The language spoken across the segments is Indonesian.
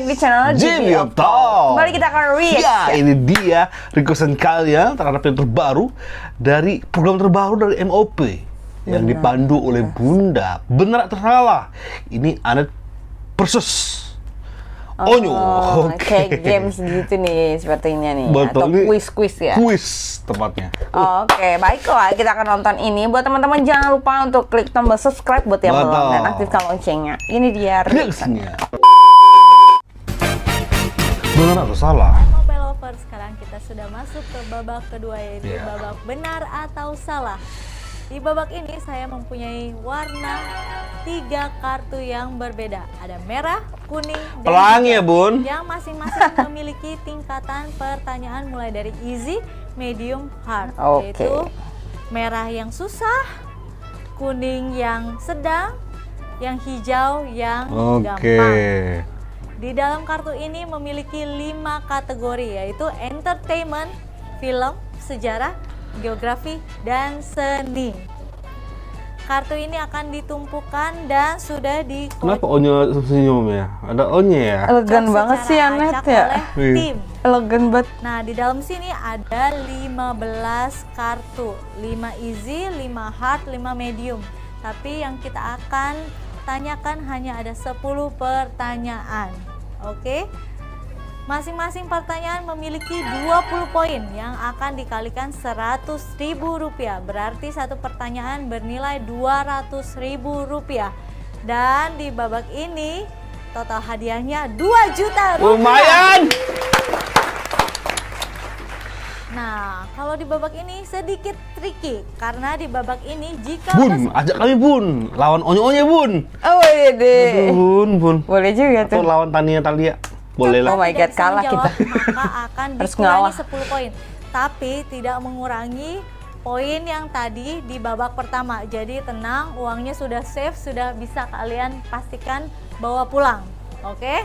back di channel JB Talk. Kembali kita akan react. Ya, ini dia requestan kalian terhadap yang terbaru dari program terbaru dari MOP yang dipandu oleh Bunda. Benar atau salah? Ini Anet versus Onyo. Kayak games gitu nih sepertinya nih. Betul, atau ini quiz ya. Quiz tepatnya. Oke, baiklah kita akan nonton ini. Buat teman-teman jangan lupa untuk klik tombol subscribe buat yang belum dan aktifkan loncengnya. Ini dia reaksinya. Benar atau salah? Mobile Lovers, sekarang kita sudah masuk ke babak kedua, yaitu babak benar atau salah. Di babak ini saya mempunyai warna 3 kartu yang berbeda. Ada merah, kuning, dan pelangi ya Bun, yang masing-masing memiliki tingkatan pertanyaan mulai dari easy, medium, hard. Yaitu merah yang susah, kuning yang sedang, yang hijau yang gampang. Di dalam kartu ini memiliki 5 kategori, yaitu entertainment, film, sejarah, geografi, dan seni. Kartu ini akan ditumpukan dan sudah di. Kenapa Onyo senyum ya? Ada Onyo ya? Elegan banget sih Anet ya. Tim. Elegan banget. Nah, di dalam sini ada 15 kartu, 5 easy, 5 hard, 5 medium. Tapi yang kita akan tanyakan hanya ada 10 pertanyaan. Oke. Masing-masing pertanyaan memiliki 20 poin yang akan dikalikan Rp100.000. Berarti satu pertanyaan bernilai Rp200.000. Dan di babak ini total hadiahnya Rp2 juta. Lumayan. Nah, kalau di babak ini sedikit tricky karena di babak ini jika Bun, ajak kami Bun, lawan Onyo-Onyo Bun. Oh iya Bun. Boleh juga tuh. Atau lawan Talia. Boleh lah. Oh my god, kalah kita. Maka akan dikurangi 10 poin. Tapi tidak mengurangi poin yang tadi di babak pertama. Jadi tenang, uangnya sudah safe, sudah bisa kalian pastikan bawa pulang. Oke?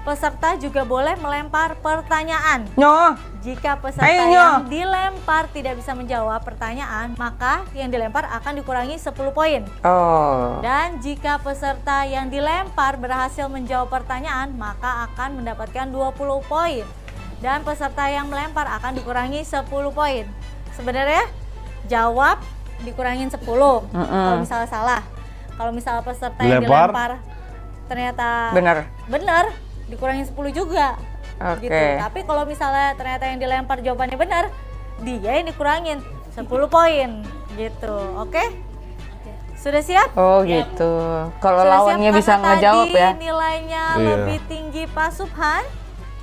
Peserta juga boleh melempar pertanyaan. Jika peserta yang dilempar tidak bisa menjawab pertanyaan, maka yang dilempar akan dikurangi 10 poin. Dan jika peserta yang dilempar berhasil menjawab pertanyaan, maka akan mendapatkan 20 poin. Dan peserta yang melempar akan dikurangi 10 poin. Sebenarnya jawab dikurangin 10 kalau misalnya salah. Kalau misalnya peserta yang dilempar ternyata benar, dikurangin 10 juga. Gitu. Tapi kalau misalnya ternyata yang dilempar jawabannya benar, dia yang dikurangin 10 poin gitu. Oke? Sudah siap? Oh gitu. Kalau lawannya bisa ngejawab ya. Nilainya lebih tinggi Pak Subhan.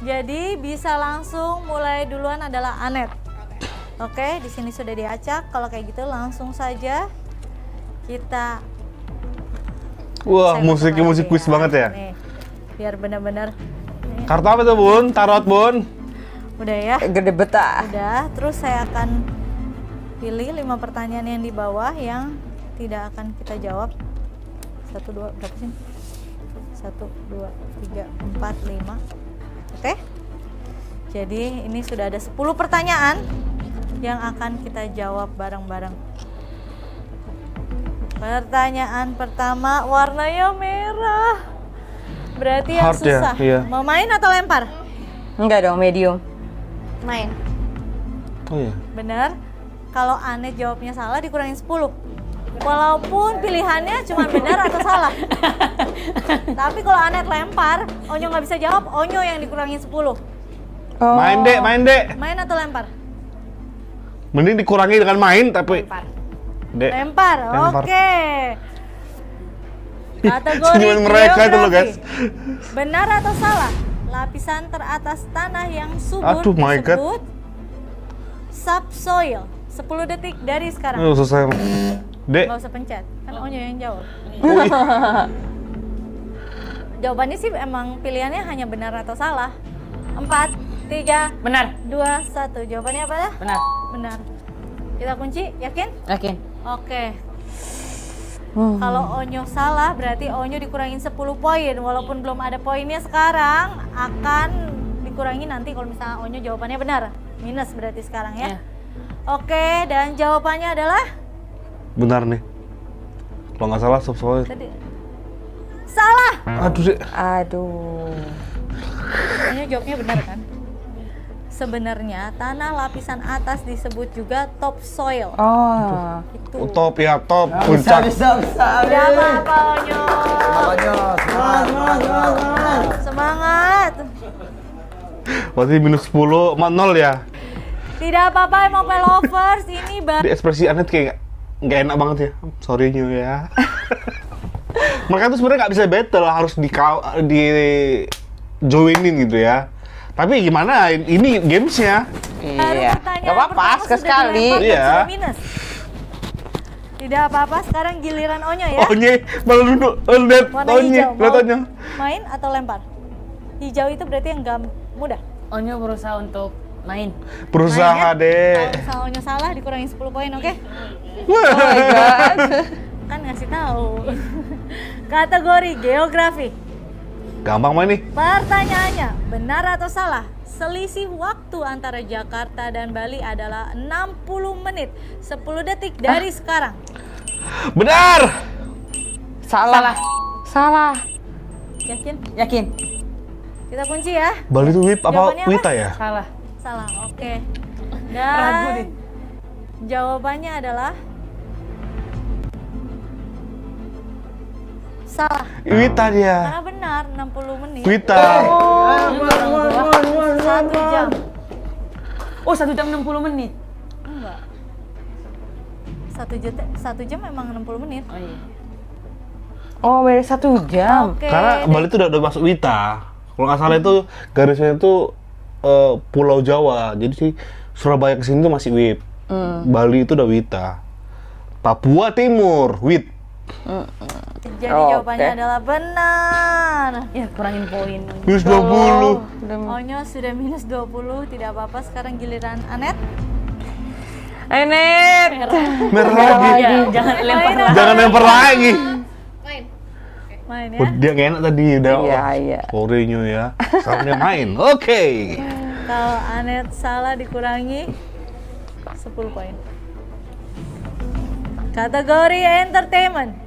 Jadi bisa langsung mulai duluan adalah Anet. Oke, di sini sudah diacak. Kalau kayak gitu langsung saja kita. Wah, musiknya musik quiz banget ya. Nih, biar benar-benar. Kartu apa tuh Bun? Tarot Bun? Udah ya? Gede betah. Udah, terus saya akan pilih 5 pertanyaan yang di bawah yang tidak akan kita jawab. 1, 2, berapa sih? 1, 2, 3, 4, 5. Oke? Jadi ini sudah ada 10 pertanyaan yang akan kita jawab bareng-bareng. Pertanyaan pertama, warnanya merah. Berarti yang susah. Mau main atau lempar? Enggak dong, medium. Main. Oh iya. Bener. Kalau Anet jawabnya salah dikurangin 10. Walaupun pilihannya cuma benar atau salah. Tapi kalau Anet lempar, Onyo nggak bisa jawab, Onyo yang dikurangin 10. Main dek. Main atau lempar? Mending dikurangi dengan main tapi Lempar. Oke. Kategori senyuman mereka itu loh guys. Benar atau salah? Lapisan teratas tanah yang subur disebut subsoil. 10 detik dari sekarang. Susah emang. Dek. Gak usah pencet, kan Onyo yang jawab. Jawabannya sih emang pilihannya hanya benar atau salah. 4, 3, benar. 2, 1. Jawabannya apa dah? Benar. Benar. Kita kunci, yakin? Yakin. Oke. Kalau Onyo salah berarti Onyo dikurangin 10 poin. Walaupun belum ada poinnya sekarang, akan dikurangi nanti kalau misalnya Onyo jawabannya benar. Minus berarti sekarang ya. Oke, dan jawabannya adalah? Benar nih. Kalau nggak salah subsoil. Salah. Aduh dek. Aduh. Onyo jawabnya benar kan? Sebenarnya tanah lapisan atas disebut juga topsoil. Oh. Itu. Top ya, top puncak. Bisa. Tidak apa-apa Onyo. Semangat. Berarti minus 10, 0 ya. Tidak apa-apa MOP lovers, ini Di ekspresi Anet kayak nggak enak banget ya. Sorry Nyu ya. Mereka tuh sebenarnya nggak bisa battle, harus di joinin gitu ya. Tapi gimana? Ini gamesnya. Iya. Gak apa-apa, sekali. Iya. Minus. Tidak apa-apa, sekarang giliran Onyo ya. Onye, malah duduk. Lihat Warna Onye, hijau, lihat mau Onye. main atau lempar? Hijau itu berarti yang gak mudah. Onyo berusaha untuk main. Berusaha Main, ya. deh. Kalau misalnya Onyo salah dikurangin 10 poin, oke? Oh my god. Kan ngasih tahu. Kategori geografi. Gampang main nih. Pertanyaannya, benar atau salah? Selisih waktu antara Jakarta dan Bali adalah 60 menit 10 detik dari sekarang. Benar. Salah. Salah. Yakin? Yakin? Kita kunci ya. Bali itu WIP apa Jawabannya apa? Wita ya? Salah. Salah, oke. Ragu Dan deh. jawabannya adalah salah. Wita dia. Karena benar 60 menit. Wita. 1 jam. Oh, 1 jam 60 menit. Enggak. 1 jam memang 60 menit. Oh iya. Oh, beda 1 jam. Oke. Karena Bali itu udah masuk Wita. Kalau nggak salah itu garisnya itu Pulau Jawa. Jadi sih Surabaya ke sini tuh masih WIP. Bali itu udah Wita. Papua Timur, WIT. Jadi Oke. jawabannya adalah benar. Ya, kurangin poin. Minus 20. Onyo sudah minus 20, tidak apa-apa. Sekarang giliran Anet. Enet. Merah lagi. Ya, jangan lempar lah. Jangan lempar lagi. Main ya. Oh, dia nggak enak tadi udah. Iya, iya. Sorry Nyu ya. Sekarang dia main. Oke. Kalau Anet salah dikurangi 10 poin. Kategori entertainment.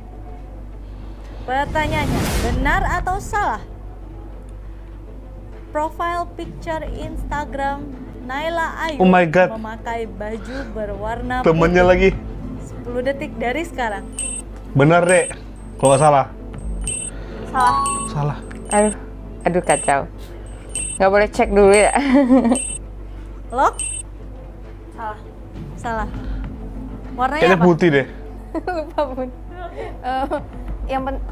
Pertanyaannya, benar atau salah? Profile picture Instagram Naila Ayu Oh my God. memakai baju berwarna Temennya lagi. 10 detik dari sekarang. Benar deh. Kalau nggak salah. Salah. Salah. Aduh kacau. Nggak boleh cek dulu ya. Lock? Salah. Salah. Warnanya Kayaknya apa? putih deh. Lupa bun.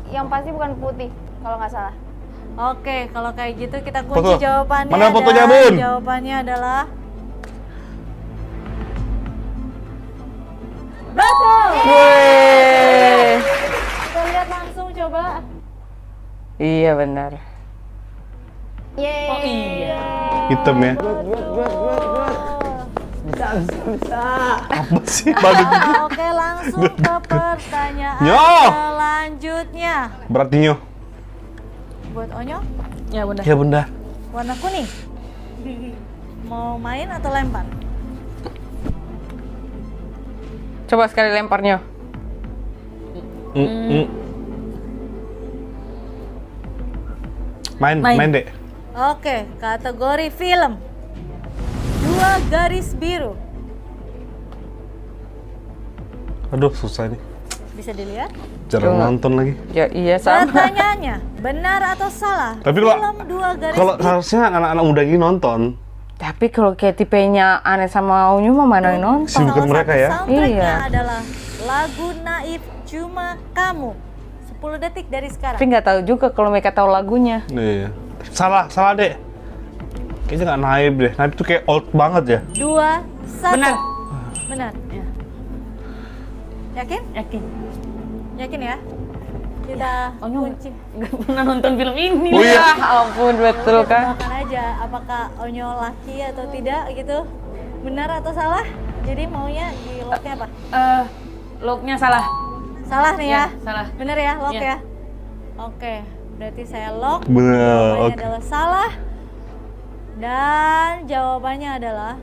Yang pasti bukan putih kalau nggak salah. Oke, kalau kayak gitu kita kunci Foto. jawabannya. Mana fotonya, dan Bun? Jawabannya adalah betul. Yeay. Kita lihat langsung coba. Iya benar. Yeay. Oh iya. Hitam ya. Apa sih badan? Oke, langsung ke pertanyaan Nyo. selanjutnya. Berarti Nyu. Buat Onyo, Ya, Bunda. Ya bunda. warna kuning. Mau main atau lempar? Coba sekali lemparnya. Main deh. Oke, kategori film. 2 garis biru. Aduh susah nih. Bisa dilihat? Jarang Coba. nonton lagi. Ya, iya sama. Pertanyaannya, benar atau salah? Tapi kalau- film 2 garis Kalau biru. harusnya anak-anak muda ini nonton. Tapi kalau kayak tipenya Aneh sama Unyu mah mana yang nonton? Sibuk Salah mereka satu ya. soundtracknya Iya. adalah lagu Naif Cuma Kamu. 10 detik dari sekarang. Tapi nggak tahu juga kalau mereka tahu lagunya. Iya. Salah deh. Kayaknya nggak naib deh. Naib tuh kayak old banget ya. 2, 1. Benar. Benar. Ya, Yakin? yakin. Yakin ya? Kita Onyo kunci. nggak pernah nonton film ini. Oh iya. Ampun betul kan? Tebakan aja apakah Onyo laki atau tidak gitu. Benar atau salah? Jadi maunya di locknya apa? Locknya salah. Salah nih ya? Salah. Bener ya, lock Iya. ya? Oke, berarti saya lock. Bener. Jawabannya Oke. adalah salah. Dan jawabannya adalah